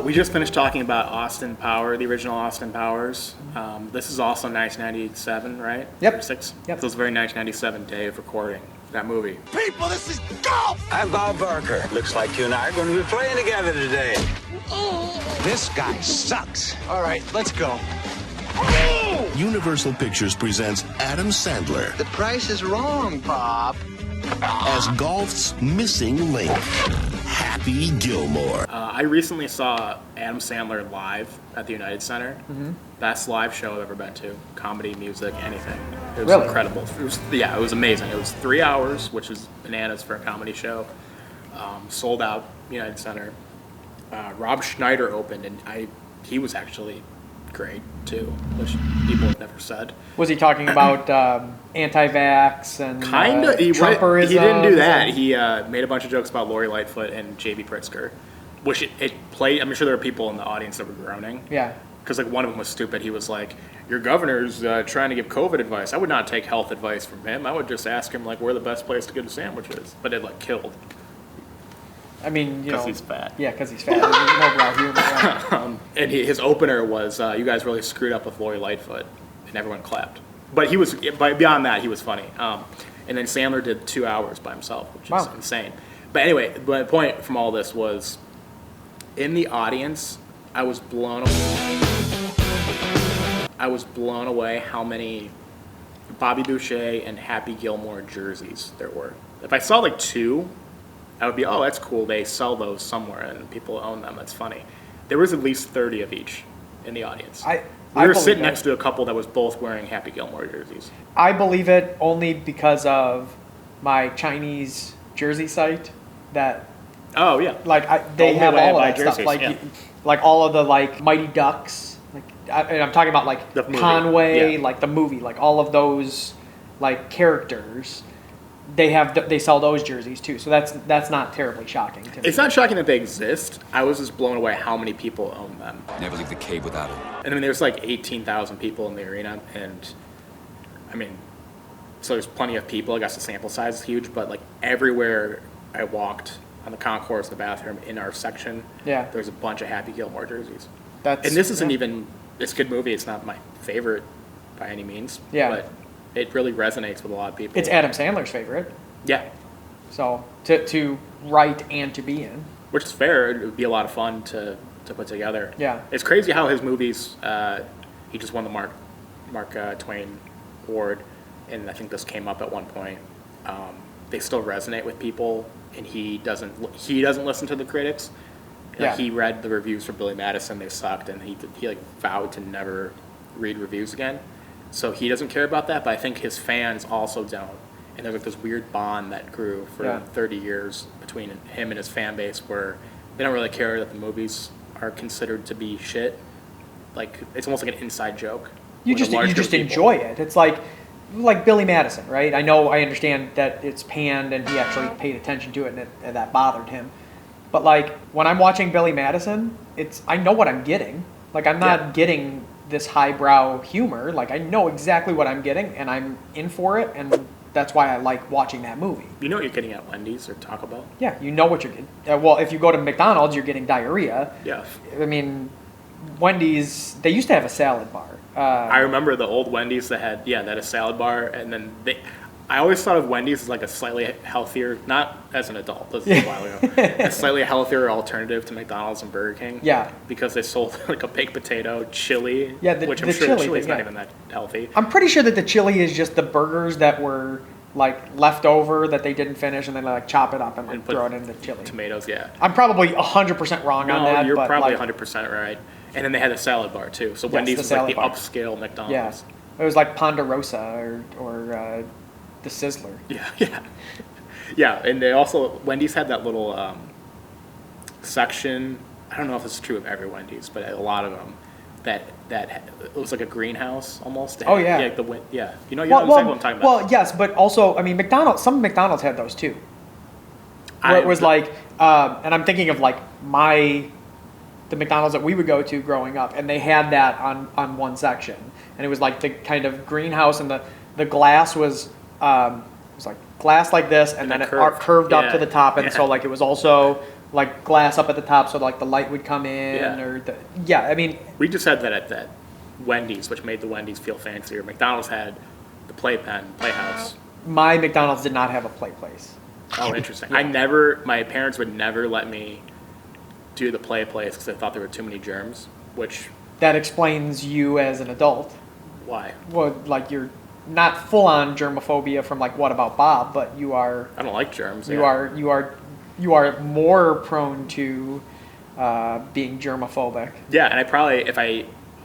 We just finished talking about Austin Power, the original Austin Powers. This is also 1997, right? Yep. Six. Yep. So it was a very 1997 day of recording that movie. People, this is golf! I'm Bob Barker. Looks like you and I are going to be playing together today. This guy sucks. All right, let's go. Universal Pictures presents Adam Sandler The price is wrong, Bob. as golf's missing link, Happy Gilmore. I recently saw Adam Sandler live at the United Center. Mm-hmm. Best live show I've ever been to. Comedy, music, anything. It was incredible. It was amazing. It was 3 hours, which is bananas for a comedy show. Sold out United Center. Rob Schneider opened, and he was actually great too, which people have never said. Was he talking about anti-vax and Kinda. Trumperism? He didn't do that. He made a bunch of jokes about Lori Lightfoot and J.B. Pritzker, which it played. I'm sure there were people in the audience that were groaning. Yeah. Because one of them was stupid. He was like, "Your governor's trying to give COVID advice. I would not take health advice from him. I would just ask him where the best place to get a sandwich is." But it killed. I mean, because he's fat. Yeah, because he's fat. No humor, right? And his opener was, "You guys really screwed up with Lori Lightfoot," and everyone clapped. But beyond that, he was funny. And then Sandler did 2 hours by himself, which is insane. But anyway, my point from all this was, in the audience, I was blown away how many Bobby Boucher and Happy Gilmore jerseys there were. If I saw two, I would be, oh, that's cool. They sell those somewhere and people own them. That's funny. There was at least 30 of each in the audience. We were sitting next to a couple that was both wearing Happy Gilmore jerseys. I believe it only because of my Chinese jersey site that. Oh yeah. They have all of that jerseys, stuff. Like all of the Mighty Ducks. And I'm talking about the movie. Conway, the movie, all of those characters. They sell those jerseys too, so that's not terribly shocking to me. It's not shocking that they exist. I was just blown away how many people own them. Never leave the cave without it. And I mean, there's 18,000 people in the arena, and I mean, so there's plenty of people. I guess the sample size is huge, but everywhere I walked on the concourse, the bathroom, in our section, there's a bunch of Happy Gilmore jerseys. And this isn't even it's a good movie. It's not my favorite by any means. Yeah. But it really resonates with a lot of people. It's Adam Sandler's favorite. Yeah. So to write and to be in. Which is fair. It would be a lot of fun to put together. Yeah. It's crazy how his movies, he just won the Mark Twain Award, and I think this came up at one point. They still resonate with people, and he doesn't listen to the critics. He read the reviews for Billy Madison. They sucked, and he vowed to never read reviews again. So he doesn't care about that, but I think his fans also don't. And there's this weird bond that grew for 30 years between him and his fan base where they don't really care that the movies are considered to be shit. It's almost like an inside joke. You just enjoy it. It's like Billy Madison, right? I understand that it's panned and he actually paid attention to it and that bothered him. But when I'm watching Billy Madison, I know what I'm getting. I'm not getting this highbrow humor. I know exactly what I'm getting, and I'm in for it, and that's why I like watching that movie. You know what you're getting at Wendy's or Taco Bell? Yeah, you know what you're getting. Well, if you go to McDonald's, you're getting diarrhea. Yeah. I mean, Wendy's, they used to have a salad bar. I remember the old Wendy's that had a salad bar, and then I always thought of Wendy's as a slightly healthier, not as an adult, this is a while ago, a slightly healthier alternative to McDonald's and Burger King. Yeah. Because they sold a baked potato, chili, which I'm sure the chili's not even that healthy. I'm pretty sure that the chili is just the burgers that were left over that they didn't finish, and then chop it up and throw it into chili. Tomatoes, yeah. I'm probably 100% wrong on that. You're probably 100% right. And then they had a salad bar too. So Wendy's was the upscale McDonald's. Yeah. It was Ponderosa or the Sizzler. Yeah, and they also Wendy's had that little section. I don't know if it's true of every Wendy's, but a lot of them that it was like a greenhouse almost. Oh yeah, you know exactly what I'm talking about. Well, yes, but also I mean some McDonald's had those too. Where it was and I'm thinking of the McDonald's that we would go to growing up, and they had that on one section, and it was the kind of greenhouse, and the glass was. It was glass like this, and then it curved up to the top, and so it was also like glass up at the top so like the light would come in, Yeah. or I mean, We just had that at that Wendy's, which made the Wendy's feel fancier. McDonald's had the Playhouse. my McDonald's did not have a play place. Oh, interesting. Yeah. My parents would never let me do the play place because they thought there were too many germs, which, That explains you as an adult. why? Well, like you're not full on germophobia from like What About Bob, but you are. I don't like germs. You yeah. you are more prone to being germophobic. Yeah, and I probably, if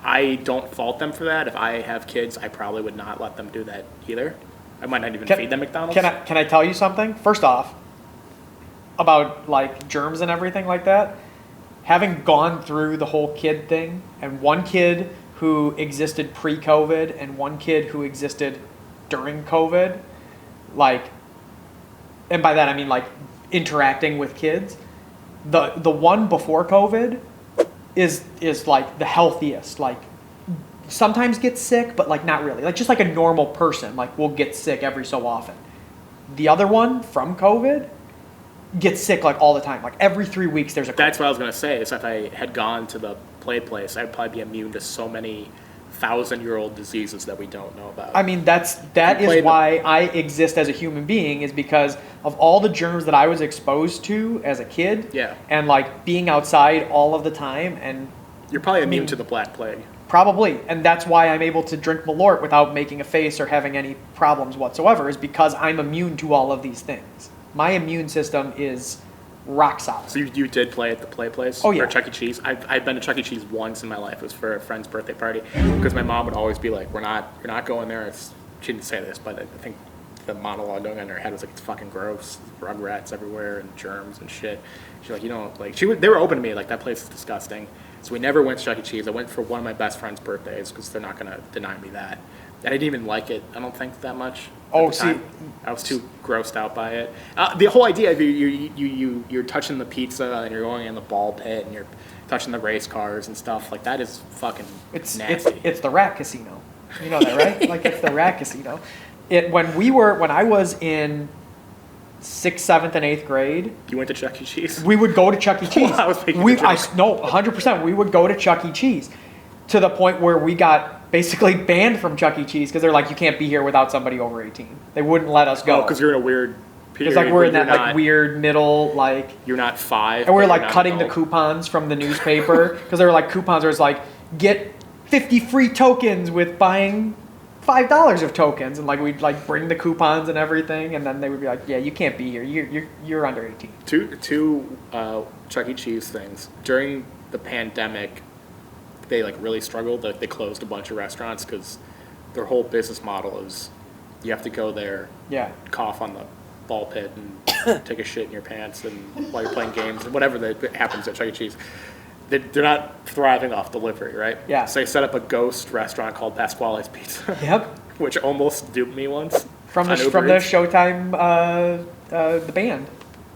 I don't fault them for that. If I have kids, I probably would not let them do that either. I might not even feed them McDonald's. Can I tell you something? First off, about like germs and everything like that, having gone through the whole kid thing, and one kid who existed pre-COVID and one kid who existed during COVID, like, and by that I mean like interacting with kids, the one before COVID is like the healthiest, like sometimes gets sick, but like not really, like just like a normal person, like will get sick every so often. The other one from COVID gets sick like all the time, like every 3 weeks there's a. That's what I was gonna say. Is if I had gone to the play place, I'd probably be immune to so many 1,000-year-old diseases that we don't know about. I mean, that is why I exist as a human being, is because of all the germs that I was exposed to as a kid. Yeah. And like being outside all of the time, and You're probably immune to the Black Plague. probably, and that's why I'm able to drink Malort without making a face or having any problems whatsoever, is because I'm immune to all of these things. My immune system is rock solid. So you did play at the play place? Oh, yeah. Or Chuck E. Cheese? I've been to Chuck E. Cheese once in my life. It was for a friend's birthday party. Because my mom would always be like, you're not going there. She didn't say this, but I think the monologue going on in her head was like, it's fucking gross. Rugrats everywhere and germs and shit. She's like, you don't, like, they were open to me, like, that place is disgusting. So we never went to Chuck E. Cheese. I went for one of my best friend's birthdays because they're not going to deny me that. And I didn't even like it, I don't think, that much. Oh, see, I was too grossed out by it. The whole idea of you're touching the pizza and you're going in the ball pit and you're touching the race cars and stuff, like that is fucking nasty. It's the rat casino. You know that, right? Like it's the rat casino. When I was in 6th, 7th, and 8th grade. You went to Chuck E. Cheese? We would go to Chuck E. Cheese. Well, I was making a joke. No, 100%. We would go to Chuck E. Cheese to the point where we got basically banned from Chuck E. Cheese because they're like, you can't be here without somebody over 18. They wouldn't let us go. Oh, because you're in a weird period. It's like we're in that not, like weird middle, like. You're not 5. And we're like cutting the coupons from the newspaper because there were like coupons where it's like, get 50 free tokens with buying $5 of tokens, and like we'd like bring the coupons and everything, and then they would be like, yeah, you can't be here. You're under 18. Two Chuck E. Cheese things during the pandemic. They like really struggled. They closed a bunch of restaurants because their whole business model is you have to go there, cough on the ball pit, and take a shit in your pants, and while you're playing games and whatever that happens at Chuck E. Cheese. They're not thriving off delivery, right? Yeah. So they set up a ghost restaurant called Pasquale's Pizza. Yep. Which almost duped me once. From the Showtime, the band.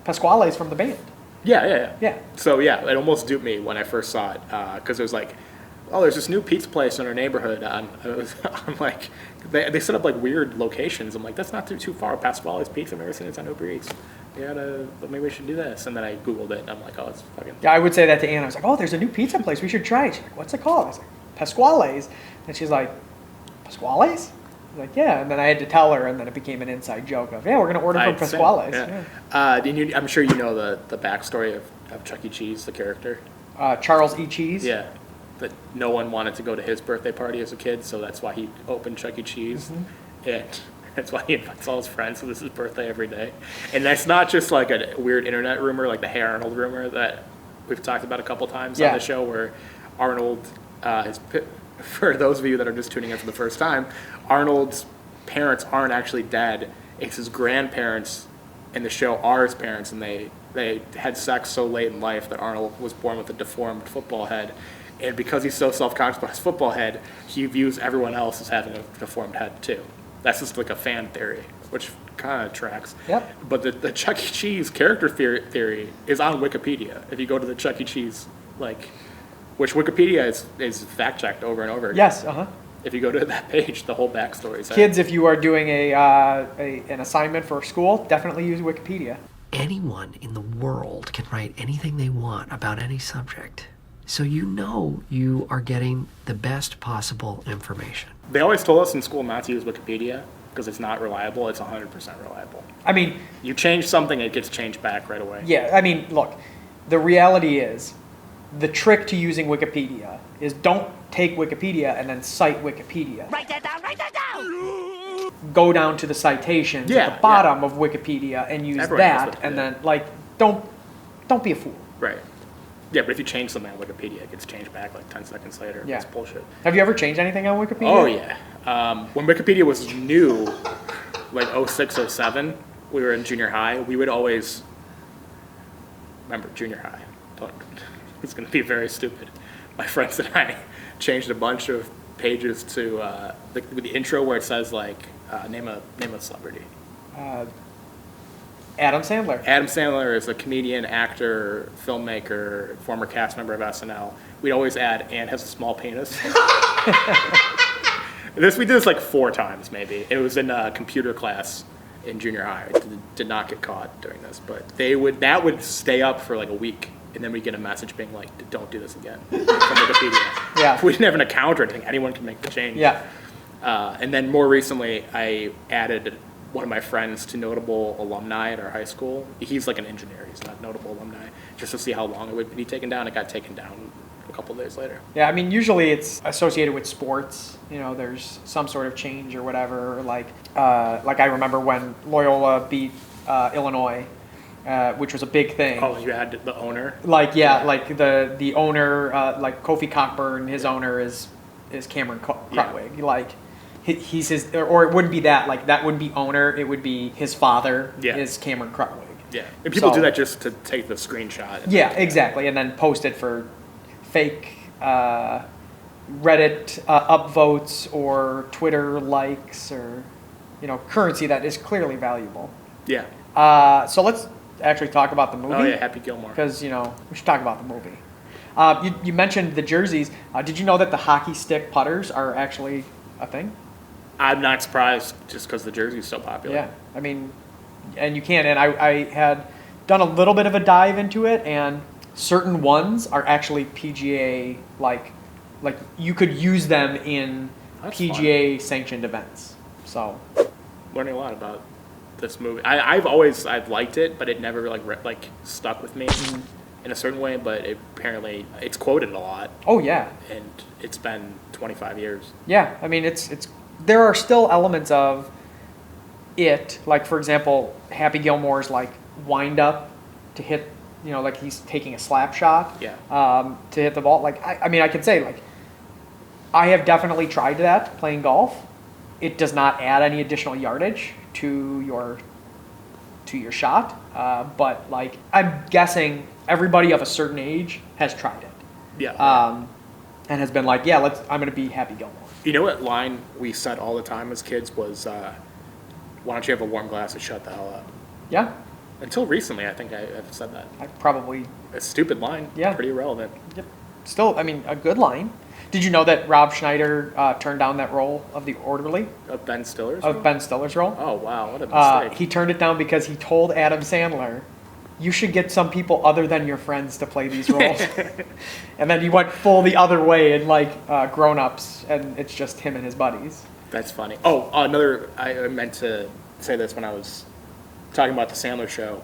Pasquale's from the band. Yeah. So yeah, it almost duped me when I first saw it because it was like, oh, there's this new pizza place in our neighborhood. I'm like, they set up like weird locations. I'm like, that's not too far. Pasquale's Pizza. I've never seen it on Uber Eats. Maybe we should do this. And then I Googled it, and I'm like, oh, it's fucking. Yeah, I would say that to Anna. I was like, oh, there's a new pizza place. We should try it. She's like, what's it called? I was like, Pasquale's. And she's like, Pasquale's? I was like, yeah. And then I had to tell her, and then it became an inside joke of, yeah, we're going to order from Pasquale's. Yeah. I'm sure you know the backstory of Chuck E. Cheese, the character. Charles E. Cheese? Yeah. That no one wanted to go to his birthday party as a kid, so that's why he opened Chuck E. Cheese. Mm-hmm. And that's why he invites all his friends, so this is his birthday every day. And that's not just like a weird internet rumor, like the Hey Arnold rumor that we've talked about a couple times on the show, where Arnold, for those of you that are just tuning in for the first time, Arnold's parents aren't actually dead. It's his grandparents in the show are his parents, and they had sex so late in life that Arnold was born with a deformed football head. And because he's so self-conscious about his football head, he views everyone else as having a deformed head too. That's just like a fan theory, which kind of tracks. Yep. But the Chuck E. Cheese character theory is on Wikipedia. If you go to the Chuck E. Cheese, which Wikipedia is fact-checked over and over again. Yes, If you go to that page, the whole backstory is there. Kids, if you are doing an assignment for school, definitely use Wikipedia. anyone in the world can write anything they want about any subject. So you are getting the best possible information. They always told us in school not to use Wikipedia because it's not reliable. It's 100% reliable. I mean, you change something, it gets changed back right away. Yeah, I mean, look, the reality is, the trick to using Wikipedia is don't take Wikipedia and then cite Wikipedia. Write that down, write that down! Go down to the citations at the bottom of Wikipedia and use that, and then, like, don't be a fool. Right. Yeah, but if you change something on Wikipedia, it gets changed back like 10 seconds later. Yeah. It's bullshit. Have you ever changed anything on Wikipedia? Oh, yeah. When Wikipedia was new, like 06, 07, we were in junior high, we would always, remember junior high, it's going to be very stupid. My friends and I changed a bunch of pages to the intro where it says like, name a celebrity. Adam Sandler. Adam Sandler is a comedian, actor, filmmaker, former cast member of SNL. We'd always add, and has a small penis. We did this like 4 times maybe. It was in a computer class in junior high. I did not get caught during this, but that would stay up for like a week, and then we get a message being like, "Don't do this again." From Wikipedia. Yeah. If we didn't have an account or anything, anyone can make the change. Yeah. And then more recently, I added one of my friends to notable alumni at our high school. He's like an engineer. He's not notable alumni. Just to see how long it would be taken down. It got taken down a couple of days later. Yeah, I mean, usually it's associated with sports. You know, there's some sort of change or whatever. Like I remember when Loyola beat Illinois, which was a big thing. Oh, you had the owner? Like the owner, like Kofi Cockburn, his owner is Cameron Krutwig. Yeah. Like he's his, or it wouldn't be that. Like that wouldn't be owner. It would be his father. Yeah. Is Cameron Krutwig. Yeah, and people do that just to take the screenshot. Yeah, exactly, and then post it for fake Reddit upvotes or Twitter likes or currency that is clearly valuable. Yeah. So let's actually talk about the movie. Oh yeah, Happy Gilmore. Because we should talk about the movie. You mentioned the jerseys. Did you know that the hockey stick putters are actually a thing? I'm not surprised, just because the jersey is so popular. Yeah, I mean, and you can. And I had done a little bit of a dive into it, and certain ones are actually PGA like you could use them in PGA sanctioned events. So learning a lot about this movie. I've liked it, but it never like stuck with me in a certain way. But apparently it's quoted a lot. Oh yeah, and it's been 25 years. Yeah, I mean it's there are still elements of it, like for example, Happy Gilmore's like wind up to hit, like he's taking a slap shot. Yeah. To hit the ball. Like I mean, I can say like I have definitely tried that playing golf. It does not add any additional yardage to your shot, but like I'm guessing everybody of a certain age has tried it. Yeah. And has been like, yeah, I'm going to be Happy Gilmore. You know what line we said all the time as kids was, why don't you have a warm glass and shut the hell up? Yeah. Until recently, I think I've said that. I probably... A stupid line. Yeah. Pretty irrelevant. Yep. Still, I mean, a good line. Did you know that Rob Schneider turned down that role of the orderly? Of Ben Stiller's role? Of Ben Stiller's role. Oh, wow. What a mistake. He turned it down because he told Adam Sandler, you should get some people other than your friends to play these roles. And then he went full the other way in like Grown Ups, and it's just him and his buddies. That's funny. Oh, I meant to say this when I was talking about the Sandler show.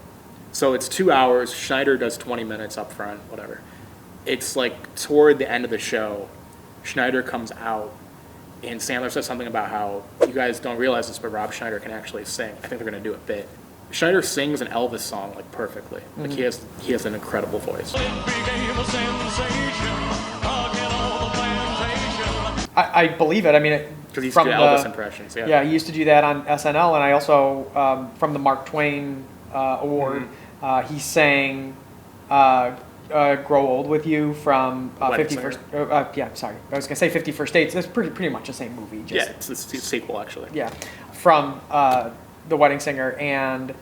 So it's 2 hours. Schneider does 20 minutes up front, whatever. It's like toward the end of the show, Schneider comes out, and Sandler says something about how you guys don't realize this, but Rob Schneider can actually sing. I think they're going to do a bit. Schneider sings an Elvis song like perfectly. Mm-hmm. Like he has an incredible voice. I believe it. I mean, because he's doing Elvis impressions. Yeah. Yeah, he used to do that on SNL, and I also from the Mark Twain Award, he sang "Grow Old with You" from 51st. Yeah, sorry, I was gonna say 51st Dates. It's pretty much the same movie. Yeah, it's a sequel actually. Yeah, from The Wedding Singer, and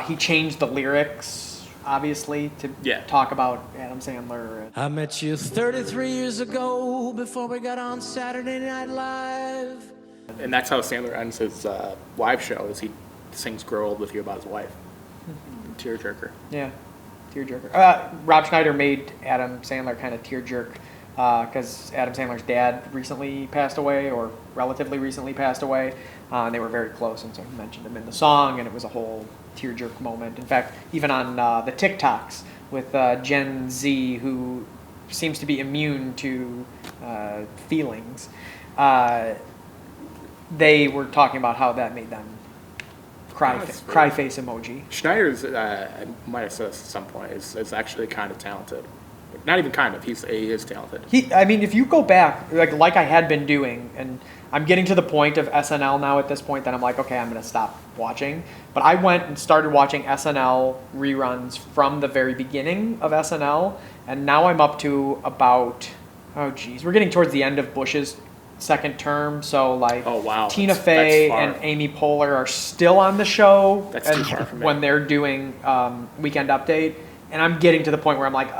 he changed the lyrics, obviously, to talk about Adam Sandler. I met you 33 years ago before we got on Saturday Night Live. And that's how Sandler ends his live show, is he sings "Grow Old with You" about his wife. tearjerker. Yeah, tearjerker. Rob Schneider made Adam Sandler kind of tearjerk because Adam Sandler's dad recently passed away, or relatively recently passed away, and they were very close, and so he mentioned him in the song, and it was a whole tearjerk moment. In fact, even on the TikToks with Gen Z, who seems to be immune to feelings, they were talking about how that made them cry face emoji. Schneider's, I might have said this at some point, is actually kind of talented. Not even kind of, he is talented. I mean, if you go back, like I had been doing, and I'm getting to the point of SNL now at this point that I'm like, okay, I'm going to stop watching. But I went and started watching SNL reruns from the very beginning of SNL, and now I'm up to about, we're getting towards the end of Bush's second term, so like Tina Fey and Amy Poehler are still on the show. That's too far from me. When they're doing Weekend Update. And I'm getting to the point where I'm like,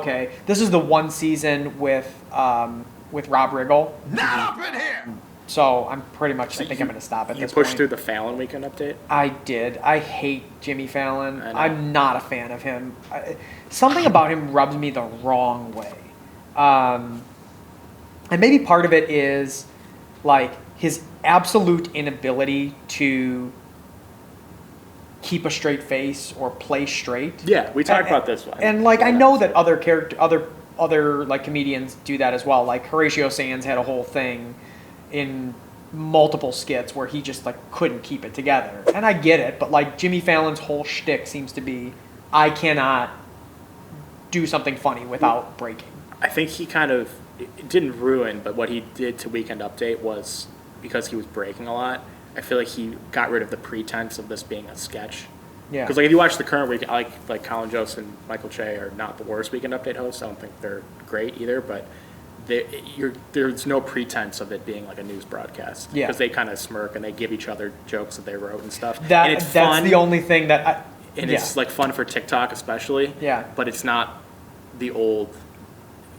okay, this is the one season with Rob Riggle. Now up in here! So I'm pretty much, I think I'm going to stop at this point. You pushed through the Fallon Weekend Update? I did. I hate Jimmy Fallon. I'm not a fan of him. Something about him rubs me the wrong way. And maybe part of it is like his absolute inability to keep a straight face or play straight. Yeah, we talked about this one. And like I know that other like comedians do that as well. Like Horatio Sands had a whole thing in multiple skits where he just like couldn't keep it together. And I get it, but like Jimmy Fallon's whole shtick seems to be I cannot do something funny without breaking. I think he kind of it didn't ruin, but what he did to Weekend Update was because he was breaking a lot. I feel like he got rid of the pretense of this being a sketch. Yeah. Because like if you watch the current week, like Colin Jost and Michael Che are not the worst Weekend Update hosts. I don't think they're great either, but there's no pretense of it being like a news broadcast. Yeah. Because they kind of smirk and they give each other jokes that they wrote and stuff. And it's that's fun, the only thing that it's like fun for TikTok especially. Yeah. But it's not the old.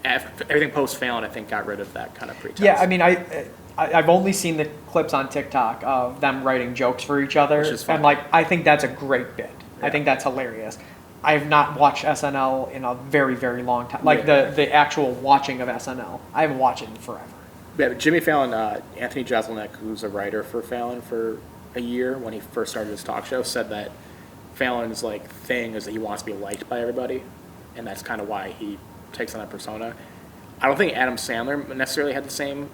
Everything post Fallon, I think, got rid of that kind of pretense. Yeah, I mean, I've only seen the clips on TikTok of them writing jokes for each other, and like I think that's a great bit. Yeah. I think that's hilarious. I have not watched SNL in a very, very long time. Like the actual watching of SNL, I haven't watched it in forever. Yeah, but Jimmy Fallon, Anthony Jeselnik, who's a writer for Fallon for a year when he first started his talk show, said that Fallon's like thing is that he wants to be liked by everybody, and that's kind of why he takes on that persona. I don't think Adam Sandler necessarily had the same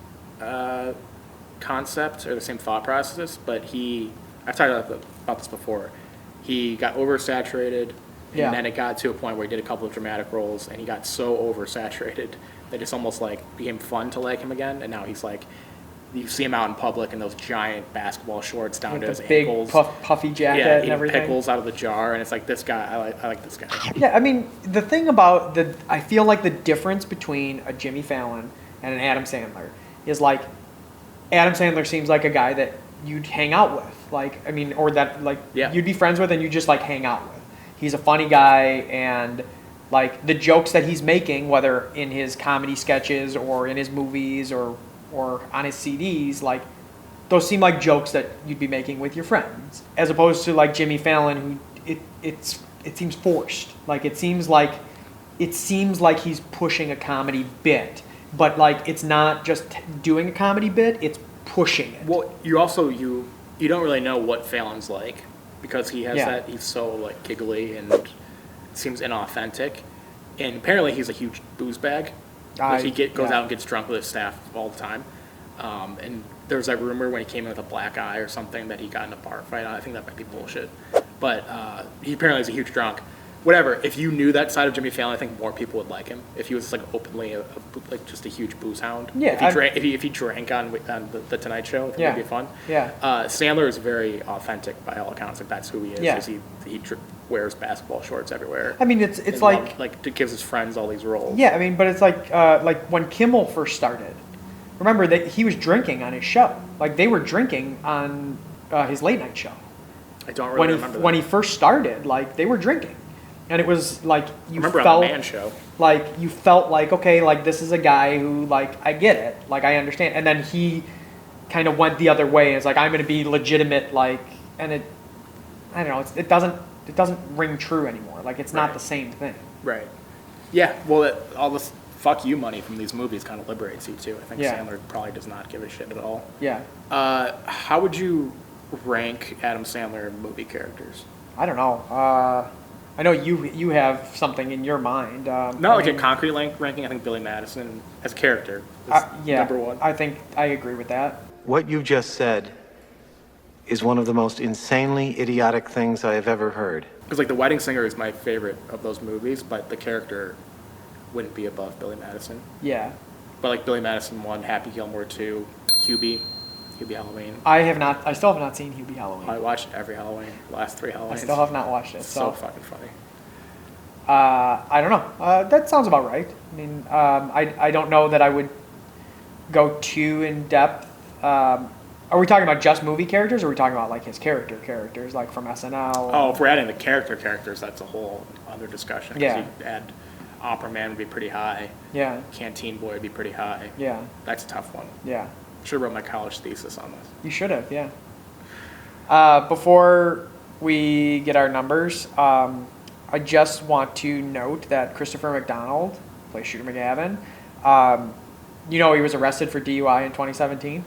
concept or the same thought process, but I've talked about this before. He got oversaturated, and then it got to a point where he did a couple of dramatic roles, and he got so oversaturated that it's almost like became fun to like him again. And now he's like, you see him out in public in those giant basketball shorts down to his ankles, big puffy jacket and everything. Pickles out of the jar, and it's like this guy. I like this guy. Yeah, I mean the thing about I feel like the difference between a Jimmy Fallon and an Adam Sandler is like Adam Sandler seems like a guy that you'd hang out with, like I mean, or that like you'd be friends with and you just like hang out with. He's a funny guy, and like the jokes that he's making, whether in his comedy sketches or in his movies or on his CDs, like those seem like jokes that you'd be making with your friends, as opposed to like Jimmy Fallon, who it seems forced. Like it seems like he's pushing a comedy bit, but like it's not just doing a comedy bit; it's pushing it. Well, you also you don't really know what Fallon's like because he has that. He's so like giggly and seems inauthentic, and apparently he's a huge booze bag. Like he goes out and gets drunk with his staff all the time. And there was that rumor when he came in with a black eye or something that he got in a bar fight. I think that might be bullshit. But he apparently is a huge drunk. Whatever. If you knew that side of Jimmy Fallon, I think more people would like him. If he was like openly like just a huge booze hound. Yeah. If he drank on the Tonight Show, I think it'd be fun. Yeah. Sandler is very authentic by all accounts. Like that's who he is. Yeah. He wears basketball shorts everywhere. I mean, it's like gives his friends all these roles. Yeah, I mean, but it's like when Kimmel first started. Remember that he was drinking on his show. Like they were drinking on his late night show. I don't really remember that. When he first started, like they were drinking, and it was like you remember felt on the Man Show. Like you felt like okay, like this is a guy who like I get it, like I understand, and then he kind of went the other way. It's like I'm going to be legitimate, like, and I don't know, it doesn't it doesn't ring true anymore. Like it's not Right. the same thing. Right. Yeah. Well, all this fuck you money from these movies kind of liberates you too. I think Yeah. Sandler probably does not give a shit at all. Yeah. How would you rank Adam Sandler movie characters? I don't know. I know you have something in your mind. Not I like mean, a concrete ranking. I think Billy Madison as a character is yeah, number one. I think I agree with that. What you just said is one of the most insanely idiotic things I have ever heard. Because like The Wedding Singer is my favorite of those movies, but the character wouldn't be above Billy Madison. Yeah. But like Billy Madison 1, Happy Gilmore 2, Hubie Halloween. I still have not seen Hubie Halloween. I watched every Halloween, last 3 Halloweens. I still have not watched it. It's so fucking funny. I don't know. That sounds about right. I mean, I don't know that I would go too in depth. Are we talking about just movie characters, or are we talking about like his characters, like from SNL? Oh, if we're adding the characters, that's a whole other discussion. 'Cause Yeah. you'd add Opera Man would be pretty high. Yeah. Canteen Boy would be pretty high. Yeah. That's a tough one. Yeah. Should have wrote my college thesis on this. You should have, yeah. Before we get our numbers, I just want to note that Christopher McDonald plays Shooter McGavin. He was arrested for DUI in 2017.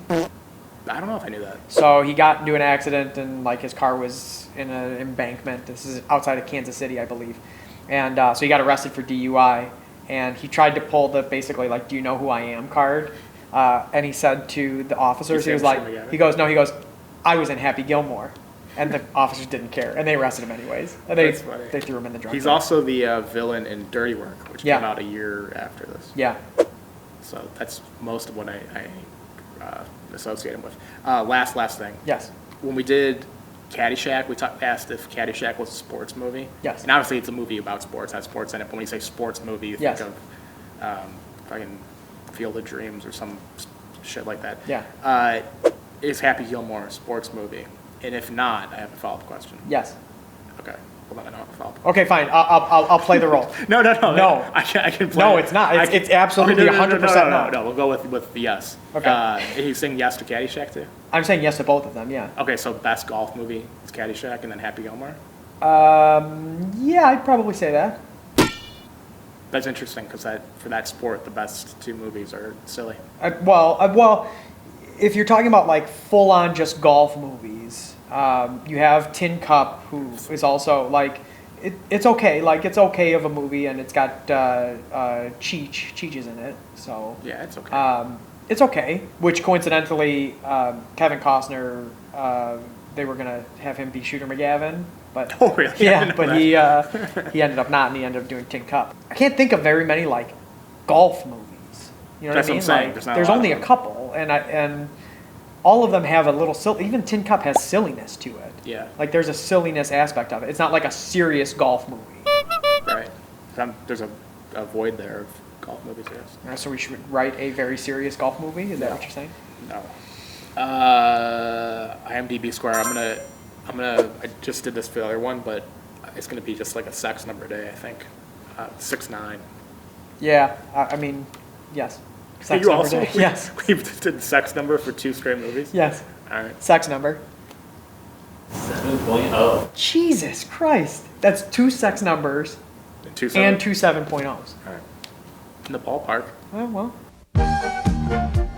I don't know if I knew that. So he got into an accident and like his car was in an embankment. This is outside of Kansas City, I believe. And so he got arrested for DUI. And he tried to pull the basically like, do you know who I am card? And he said to the officers, he was like, he goes, I was in Happy Gilmore. And the officers didn't care. And they arrested him anyways. And That's funny. they threw him in the drunk He's tank. also the villain in Dirty Work, which Yeah. came out a year after this. Yeah. So that's most of what I associate him with. Last thing. Yes. When we did Caddyshack, we asked if Caddyshack was a sports movie. Yes. And obviously it's a movie about sports, has sports in it. But when you say sports movie, you Yes. think of fucking Field of Dreams or some shit like that. Yeah. Is Happy Gilmore a sports movie? And if not, I have a follow-up question. Yes. Okay. Well, then I don't have a follow-up. Okay, fine. I'll play the role. No. No. I can play No, it. it's not. I It's absolutely 100% no. No, we'll go with the yes. Okay. He's saying yes to Caddyshack too? I'm saying yes to both of them, yeah. Okay, so best golf movie is Caddyshack and then Happy Gilmore? Yeah, I'd probably say that. That's interesting because for that sport, the best 2 movies are silly. Well, if you're talking about like full-on just golf movies, you have Tin Cup, who is also like, it's okay. Like it's okay of a movie, and it's got Cheech is in it, so Yeah, it's okay. it's okay. Which coincidentally, Kevin Costner, they were gonna have him be Shooter McGavin, but Oh, really? I yeah, didn't know but that. he ended up not, and he ended up doing Tin Cup. I can't think of very many like golf movies. You know That's what I mean? what I'm saying. Like, There's not a there's lot only of a them. couple, and all of them have a little even Tin Cup has silliness to it. Yeah. Like there's a silliness aspect of it. It's not like a serious golf movie. Right. There's a void there of golf movies, yes. So we should write a very serious golf movie. Is that what you're saying? No. IMDb score. I just did this for the other one, but it's gonna be just like a sex number day, I think. 6'9". Yeah. I mean, yes. Sex You number also? day. Yes. We did sex number for 2 straight movies? Yes. All right. Sex number. 7.0. Jesus Christ. That's 2 sex numbers And 2 and 2 7.0s. All right. In the ballpark. Oh, well.